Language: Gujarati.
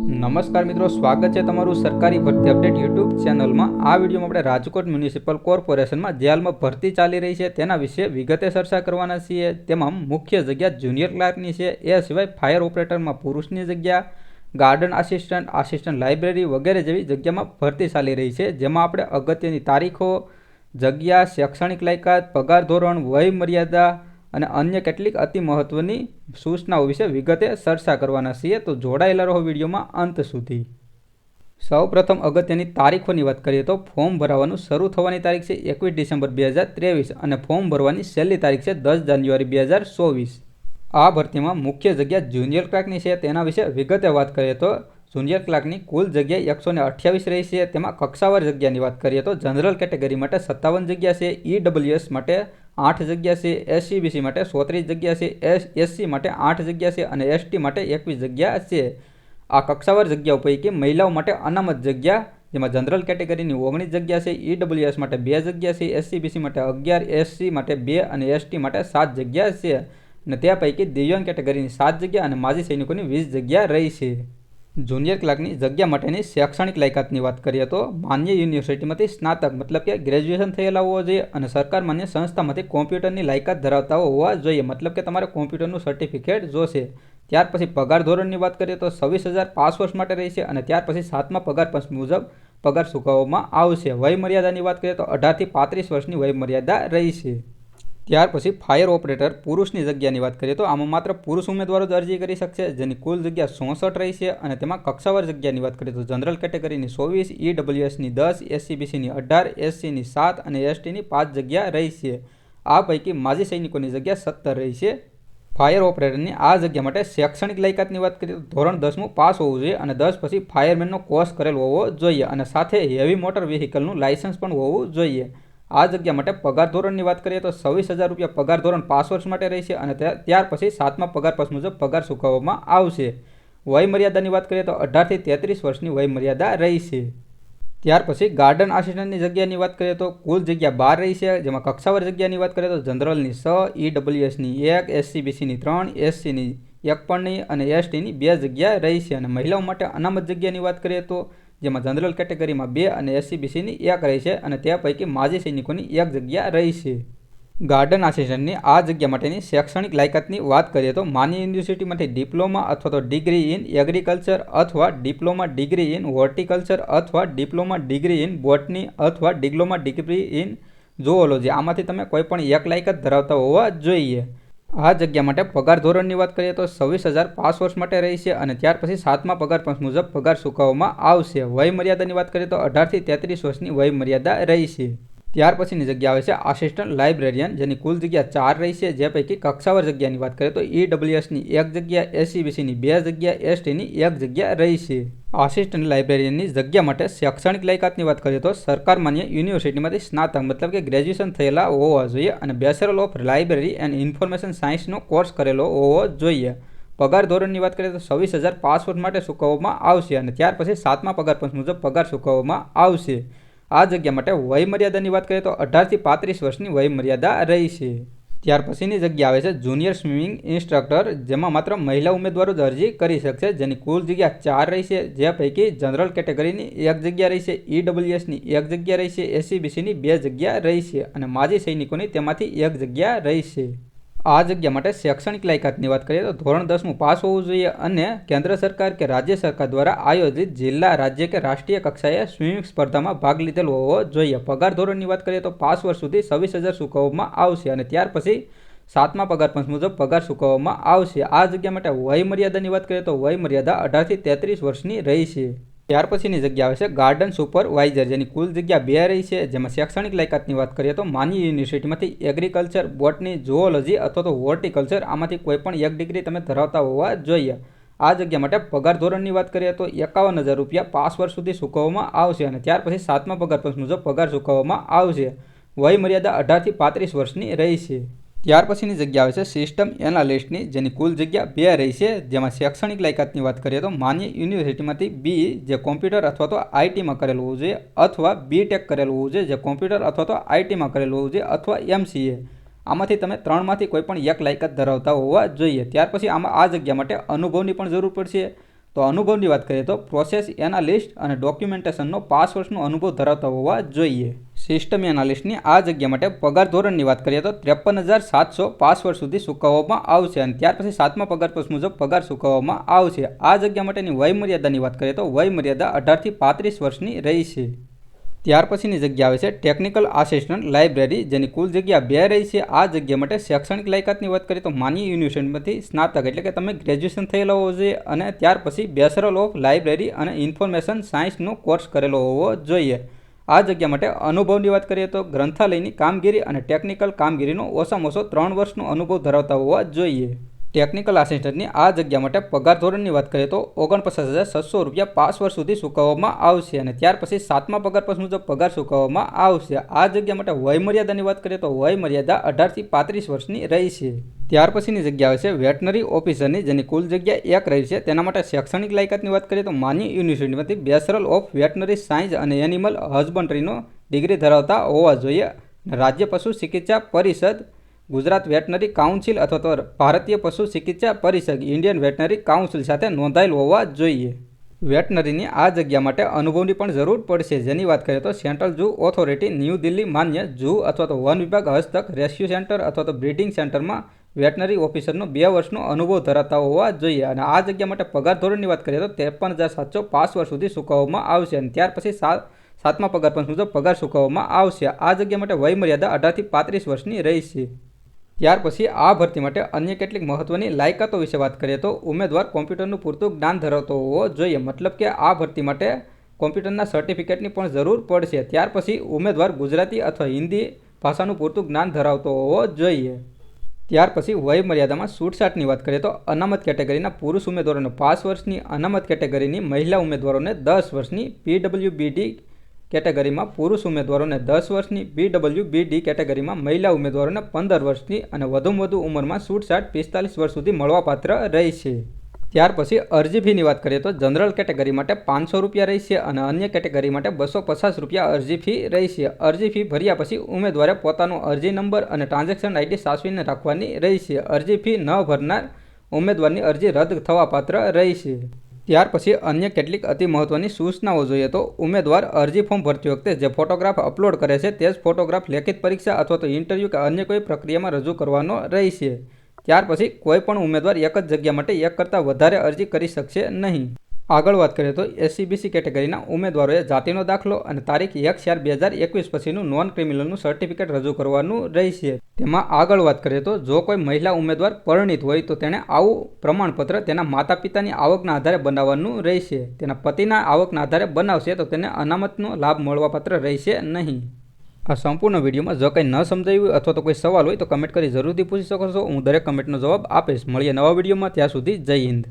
નમસ્કાર મિત્રો, સ્વાગત છે તમારું સરકારી ભરતી અપડેટ યુટ્યુબ ચેનલમાં। આ વિડીયોમાં આપણે રાજકોટ મ્યુનિસિપલ કોર્પોરેશનમાં જે હાલમાં ભરતી ચાલી રહી છે તેના વિશે વિગતે ચર્ચા કરવાના છીએ। તેમાં મુખ્ય જગ્યા જુનિયર ક્લાર્કની છે, એ સિવાય ફાયર ઓપરેટરમાં પુરુષની જગ્યા, ગાર્ડન આસિસ્ટન્ટ, આસિસ્ટન્ટ લાઇબ્રેરી વગેરે જેવી જગ્યામાં ભરતી ચાલી રહી છે। જેમાં આપણે અગત્યની તારીખો, જગ્યા, શૈક્ષણિક લાયકાત, પગાર ધોરણ, વય મર્યાદા અને અન્ય કેટલીક અતિ મહત્વની સૂચનાઓ વિશે વિગતે ચર્ચા કરવાના છીએ। તો જોડાયેલા રહો વિડીયોમાં અંત સુધી। સૌપ્રથમ અગત્યની તારીખોની વાત કરીએ તો ફોર્મ ભરવાનું શરૂ થવાની તારીખ છે 21 ડિસેમ્બર 2023 અને ફોર્મ ભરવાની છેલ્લી તારીખ છે 10 જાન્યુઆરી 2024। આ ભરતીમાં મુખ્ય જગ્યા જુનિયર ક્લાર્કની છે, તેના વિશે વિગતે વાત કરીએ તો જુનિયર ક્લાર્કની કુલ જગ્યા 128 રહી છે। તેમાં કક્ષાવાર જગ્યાની વાત કરીએ તો જનરલ કેટેગરી માટે 57 જગ્યા છે, EWS માટે 8 જગ્યા છે, SCBC માટે 34 જગ્યા છે, SC માટે 8 જગ્યા છે અને ST માટે 21 જગ્યા છે। આ કક્ષાવાર જગ્યાઓ પૈકી મહિલાઓ માટે અનામત જગ્યા જેમાં જનરલ કેટેગરીની 19 જગ્યા છે, EWS માટે 2 જગ્યા છે, SCBC માટે 11, SC માટે 2 અને ST માટે 7 જગ્યા છે અને તે પૈકી દિવ્યાંગ કેટેગરીની 7 જગ્યા અને માજી સૈનિકોની 20 જગ્યા રહી છે। જુનિયર ક્લાર્કની જગ્યા માટેની શૈક્ષણિક લાયકાતની વાત કરીએ તો માન્ય યુનિવર્સિટીમાંથી સ્નાતક મતલબ કે ગ્રેજ્યુએશન થયેલા હોવા જોઈએ અને સરકાર માન્ય સંસ્થામાંથી કોમ્પ્યુટરની લાયકાત ધરાવતા હોવા જોઈએ, મતલબ કે તમારે કોમ્પ્યુટરનું સર્ટિફિકેટ જોશે। ત્યાર પછી પગાર ધોરણની વાત કરીએ તો 26,000 5 વર્ષ માટે રહેશે અને ત્યાર પછી 7મા પગાર પંચ મુજબ પગાર ચૂકવવામાં આવશે। વય મર્યાદાની વાત કરીએ તો 18 થી 35 વર્ષની વય મર્યાદા રહેશે। ત્યાર પછી ફાયર ઓપરેટર પુરુષની જગ્યાની વાત કરીએ તો આમાં માત્ર પુરુષ ઉમેદવારો જ અરજી કરી શકશે, જેની કુલ જગ્યા 66 રહી છે અને તેમાં કક્ષાવાર જગ્યાની વાત કરીએ તો જનરલ કેટેગરીની 24, EWSની 10, SCBCની 18, SCની 7 અને STની 5 જગ્યા રહી છે। આ પૈકી માજી સૈનિકોની જગ્યા 17 રહી છે। ફાયર ઓપરેટરની આ જગ્યા માટે શૈક્ષણિક લાયકાતની વાત કરીએ તો ધોરણ 10મું પાસ હોવું જોઈએ અને 10 પછી ફાયરમેનનો કોર્સ કરેલ હોવો જોઈએ અને સાથે હેવી મોટર વ્હીકલનું લાયસન્સ પણ હોવું જોઈએ। આ જગ્યા માટે પગાર ધોરણની વાત કરીએ તો 26,000 રૂપિયા પગાર ધોરણ 5 વર્ષ માટે રહેશે અને ત્યાર પછી 7મા પગાર પંચ મુજબ પગાર ચૂકવવામાં આવશે। વય મર્યાદાની વાત કરીએ તો 18 થી 33 વર્ષની વય મર્યાદા રહેશે। ત્યાર પછી ગાર્ડન આસિસ્ટન્ટની જગ્યાની વાત કરીએ તો કુલ જગ્યા 12 રહી છે, જેમાં કક્ષાવાર જગ્યાની વાત કરીએ તો જનરલની 6, EWSની 1, SCBCની 3, SCની 1 પણ નહીં અને STની 2 જગ્યા રહી છે અને મહિલાઓ માટે અનામત જગ્યાની વાત કરીએ તો જેમાં જનરલ કેટેગરીમાં 2 અને SCBCની 1 રહી છે અને તે પૈકી માજી સૈનિકોની 1 જગ્યા રહી છે। ગાર્ડન આસિસ્ટન્ટની આ જગ્યા માટેની શૈક્ષણિક લાયકાતની વાત કરીએ તો માન્ય યુનિવર્સિટીમાંથી ડિપ્લોમા અથવા તો ડિગ્રી ઇન એગ્રીકલ્ચર અથવા ડિપ્લોમા ડિગ્રી ઇન હોર્ટિકલ્ચર અથવા ડિપ્લોમા ડિગ્રી ઇન બોટની અથવા ડિપ્લોમા ડિગ્રી ઇન ઝૂઓલોજી આમાંથી તમે કોઈ પણ એક લાયકાત ધરાવતા હોવા જોઈએ। આ જગ્યા માટે પગાર ધોરણની વાત કરીએ તો 26,000 5 વર્ષ માટે રહેશે અને ત્યાર પછી 7મા પગાર પંચ મુજબ પગાર ચૂકવવામાં આવશે। વય મર્યાદાની વાત કરીએ તો 18 થી 33 વર્ષની વય મર્યાદા રહેશે। ત્યાર પછીની જગ્યા આવે છે આસિસ્ટન્ટ લાઇબ્રેરિયન, જેની કુલ જગ્યા 4 રહી છે, જે પૈકી કક્ષાવાર જગ્યાની વાત કરીએ તો EWSની 1 જગ્યા, SCBCની 2 જગ્યા, STની 1 જગ્યા રહી છે। આસિસ્ટન્ટ લાઇબ્રેરિયનની જગ્યા માટે શૈક્ષણિક લાયકાતની વાત કરીએ તો સરકાર માન્ય યુનિવર્સિટીમાંથી સ્નાતક મતલબ કે ગ્રેજ્યુએશન થયેલા હોવા જોઈએ અને bachelor of library and information સાયન્સનો કોર્સ કરેલો હોવો જોઈએ। પગાર ધોરણની વાત કરીએ તો 26,000 5 વર્ષ માટે ચૂકવવામાં આવશે અને ત્યાર પછી 7મા પગાર પંચ મુજબ પગાર ચૂકવવામાં આવશે। આ જગ્યા માટે વય મર્યાદાની વાત કરીએ તો 18 થી 35 વર્ષની વય મર્યાદા રહી છે। ત્યાર પછીની જગ્યા આવે છે જુનિયર સ્વિમિંગ ઇન્સ્ટ્રક્ટર, જેમાં માત્ર મહિલા ઉમેદવારો જ અરજી કરી શકશે, જેની કુલ જગ્યા 4 રહી છે, જે પૈકી જનરલ કેટેગરીની 1 જગ્યા રહી છે, EWSની 1 જગ્યા રહી છે, SCBCની 2 જગ્યા રહી છે અને માજી સૈનિકોની તેમાંથી 1 જગ્યા રહી છે। આ જગ્યા માટે શૈક્ષણિક લાયકાતની વાત કરીએ તો ધોરણ 10મું પાસ હોવું જોઈએ અને કેન્દ્ર સરકાર કે રાજ્ય સરકાર દ્વારા આયોજિત જિલ્લા, રાજ્ય કે રાષ્ટ્રીય કક્ષાએ સ્વિમિંગ સ્પર્ધામાં ભાગ લીધેલ હોવો જોઈએ। પગાર ધોરણની વાત કરીએ તો 5 વર્ષ સુધી 26,000 ચૂકવવામાં આવશે અને ત્યાર પછી 7મા પગાર પંચ મુજબ પગાર ચૂકવવામાં આવશે। આ જગ્યા માટે વય મર્યાદાની વાત કરીએ તો વય મર્યાદા 18 થી 33 વર્ષની રહી છે। ત્યાર પછીની જગ્યા આવે છે ગાર્ડન સુપરવાઇઝર, જેની કુલ જગ્યા 2 રહી છે, જેમાં શૈક્ષણિક લાયકાતની વાત કરીએ તો માન્ય યુનિવર્સિટીમાંથી એગ્રીકલ્ચર, બોટની, ઝૂઓલોજી અથવા તો હોર્ટિકલ્ચર આમાંથી કોઈ પણ 1 ડિગ્રી તમે ધરાવતા હોવા જોઈએ। આ જગ્યા માટે પગાર ધોરણની વાત કરીએ તો 51,000 રૂપિયા 5 વર્ષ સુધી ચૂકવવામાં આવશે અને ત્યાર પછી 7મા પગાર પંચ મુજબ પગાર ચૂકવવામાં આવશે। વય મર્યાદા 18 થી 35 વર્ષની રહી છે। ત્યાર પછીની જગ્યા આવે છે સિસ્ટમ એનાલિસ્ટની, જેની કુલ જગ્યા 2 રહી છે, જેમાં શૈક્ષણિક લાયકાતની વાત કરીએ તો માન્ય યુનિવર્સિટીમાંથી BE જે કોમ્પ્યુટર અથવા તો આઈટીમાં કરેલું હોવું જોઈએ અથવા BTech કરેલું હોવું જોઈએ જે કોમ્પ્યુટર અથવા તો આઈટીમાં કરેલું હોવું જોઈએ અથવા MCA આમાંથી તમે 3માંથી કોઈ પણ 1 લાયકાત ધરાવતા હોવા જોઈએ। ત્યાર પછી આ જગ્યા માટે અનુભવની પણ જરૂર પડશે તો અનુભવની વાત કરીએ તો પ્રોસેસ એનાલિસ્ટ અને ડોક્યુમેન્ટેશનનો 5 વર્ષનો અનુભવ ધરાવતા હોવા જોઈએ. સિસ્ટમ એનાલિસ્ટની આ જગ્યા માટે પગાર ધોરણની વાત કરીએ તો 53,700 5 વર્ષ સુધી ચૂકવવામાં આવશે અને ત્યાર પછી 7મા પગાર પંચ મુજબ પગાર ચૂકવવામાં આવશે. આ જગ્યા માટેની વય મર્યાદાની વાત કરીએ તો વય મર્યાદા 18 થી 35 વર્ષની રહેશે. ત્યાર પછીની જગ્યા આવે છે ટેકનિકલ આસિસ્ટન્ટ લાઇબ્રેરી, જેની કુલ જગ્યા 2 રહી છે. આ જગ્યા માટે શૈક્ષણિક લાયકાતની વાત કરીએ તો માન્ય યુનિવર્સિટીમાંથી સ્નાતક એટલે કે તમે ગ્રેજ્યુએશન થયેલા હોવો જોઈએ અને ત્યાર પછી બેચલર ઓફ લાઇબ્રેરી અને ઇન્ફોર્મેશન સાયન્સનો કોર્સ કરેલો હોવો જોઈએ. આ જગ્યા માટે અનુભવની વાત કરીએ તો ગ્રંથાલયની કામગીરી અને ટેકનિકલ કામગીરીનો ઓછામાં ઓછો 3 વર્ષનો અનુભવ ધરાવતા હોવા જોઈએ. ટેકનિકલ આસિસ્ટન્ટની આ જગ્યા માટે પગાર ધોરણની વાત કરીએ તો 49,600 રૂપિયા 5 વર્ષ સુધી ચૂકવવામાં આવશે અને ત્યાર પછી 7મા પગાર પંચ મુજબ પગાર ચૂકવવામાં આવશે. આ જગ્યા માટે વય મર્યાદાની વાત કરીએ તો વય મર્યાદા 18 થી 35 વર્ષની રહેશે. ત્યાર પછીની જગ્યા આવે છે વેટનરી ઓફિસરની, જેની કુલ જગ્યા 1 રહી છે. તેના માટે શૈક્ષણિક લાયકાતની વાત કરીએ તો માન્ય યુનિવર્સિટીમાંથી બેચલર ઓફ વેટનરી સાયન્સ અને એનિમલ હસબન્ડરીનો ડિગ્રી ધરાવતા હોવા જોઈએ. રાજ્ય પશુ ચિકિત્સા પરિષદ, ગુજરાત વેટનરી કાઉન્સિલ અથવા તો ભારતીય પશુ ચિકિત્સા પરિષદ ઇન્ડિયન વેટનરી કાઉન્સિલ સાથે નોંધાયેલ હોવા જોઈએ. વેટનરીની આ જગ્યા માટે અનુભવની પણ જરૂર પડશે, જેની વાત કરીએ તો central zoo authority, new Delhi માન્ય ઝૂ અથવા તો વન વિભાગ હસ્તક રેસ્ક્યુ સેન્ટર અથવા તો બ્રીડિંગ સેન્ટરમાં વેટનરી ઓફિસરનો 2 વર્ષનો અનુભવ ધરાવતા હોવા જોઈએ અને આ જગ્યા માટે પગાર ધોરણની વાત કરીએ તો 53,700 5 વર્ષ સુધી ચૂકવવામાં આવશે અને ત્યાર પછી 7મા પગાર પંચ મુજબ પગાર ચૂકવવામાં આવશે. આ જગ્યા માટે વય મર્યાદા 18 થી 35 વર્ષની રહેશે. ત્યાર પછી આ ભરતી માટે અન્ય કેટલીક મહત્વની લાયકાતો વિશે વાત કરીએ તો ઉમેદવાર કોમ્પ્યુટરનું પૂરતું જ્ઞાન ધરાવતો હોવો જોઈએ, મતલબ કે આ ભરતી માટે કોમ્પ્યુટરના સર્ટિફિકેટની પણ જરૂર પડશે. ત્યાર પછી ઉમેદવાર ગુજરાતી અથવા હિન્દી ભાષાનું પૂરતું જ્ઞાન ધરાવતો હોવો જોઈએ. ત્યાર પછી વય મર્યાદામાં છૂટછાટની વાત કરીએ તો અનામત કેટેગરીના પુરુષ ઉમેદવારોને 5 વર્ષની, અનામત કેટેગરીની મહિલા ઉમેદવારોને 10 વર્ષની, પીડબ્લ્યુબીડી કેટેગરીમાં પુરુષ ઉમેદવારોને 10 વર્ષની, પીડબ્લ્યુબીડી કેટેગરીમાં મહિલા ઉમેદવારોને 15 વર્ષની અને વધુમાં વધુ ઉંમરમાં છૂટછાટ 45 વર્ષ સુધી મળવાપાત્ર રહેશે. ત્યાર પછી અરજી ફીની વાત કરીએ તો જનરલ કેટેગરી માટે 500 રૂપિયા રહેશે અને અન્ય કેટેગરી માટે 250 રૂપિયા અરજી ફી રહેશે. અરજી ફી ભર્યા પછી ઉમેદવારે પોતાનો અરજી નંબર અને ટ્રાન્ઝેક્શન આઈડી સાચવીને રાખવાની રહેશે. અરજી ફી ન ભરનાર ઉમેદવારની અરજી રદ થવા પાત્ર રહેશે. ત્યાર પછી અન્ય કેટલીક અતિ મહત્વની સૂચનાઓ જોઈએ તો ઉમેદવાર અરજી ફોર્મ ભરતી વખતે જે ફોટોગ્રાફ અપલોડ કરે છે તે જ ફોટોગ્રાફ લેખિત પરીક્ષા અથવા તો ઇન્ટરવ્યૂ કે અન્ય કોઈ પ્રક્રિયામાં રજૂ કરવાનો રહેશે. ત્યાર પછી કોઈ પણ ઉમેદવાર એક જ જગ્યા માટે એક કરતાં વધારે અરજી કરી શકશે નહીં. આગળ વાત કરીએ તો એસસીબીસી કેટેગરીના ઉમેદવારોએ જાતિનો દાખલો અને તારીખ 1/4/2021 પછીનું નોન ક્રિમિનલનું સર્ટિફિકેટ રજૂ કરવાનું રહેશે. તેમાં આગળ વાત કરીએ તો જો કોઈ મહિલા ઉમેદવાર પરિણીત હોય તો તેણે આવું પ્રમાણપત્ર તેના માતા પિતાની આવકના આધારે બનાવવાનું રહેશે. તેના પતિના આવકના આધારે બનાવશે તો તેને અનામતનો લાભ મળવાપાત્ર રહેશે નહીં. આ સંપૂર્ણ વિડીયોમાં જો કંઈ ન સમજાયું અથવા તો કોઈ સવાલ હોય તો કમેન્ટ કરી જરૂરથી પૂછી શકો છો. હું દરેક કમેન્ટનો જવાબ આપીશ. મળીએ નવા વિડીયોમાં, ત્યાં સુધી જય હિન્દ.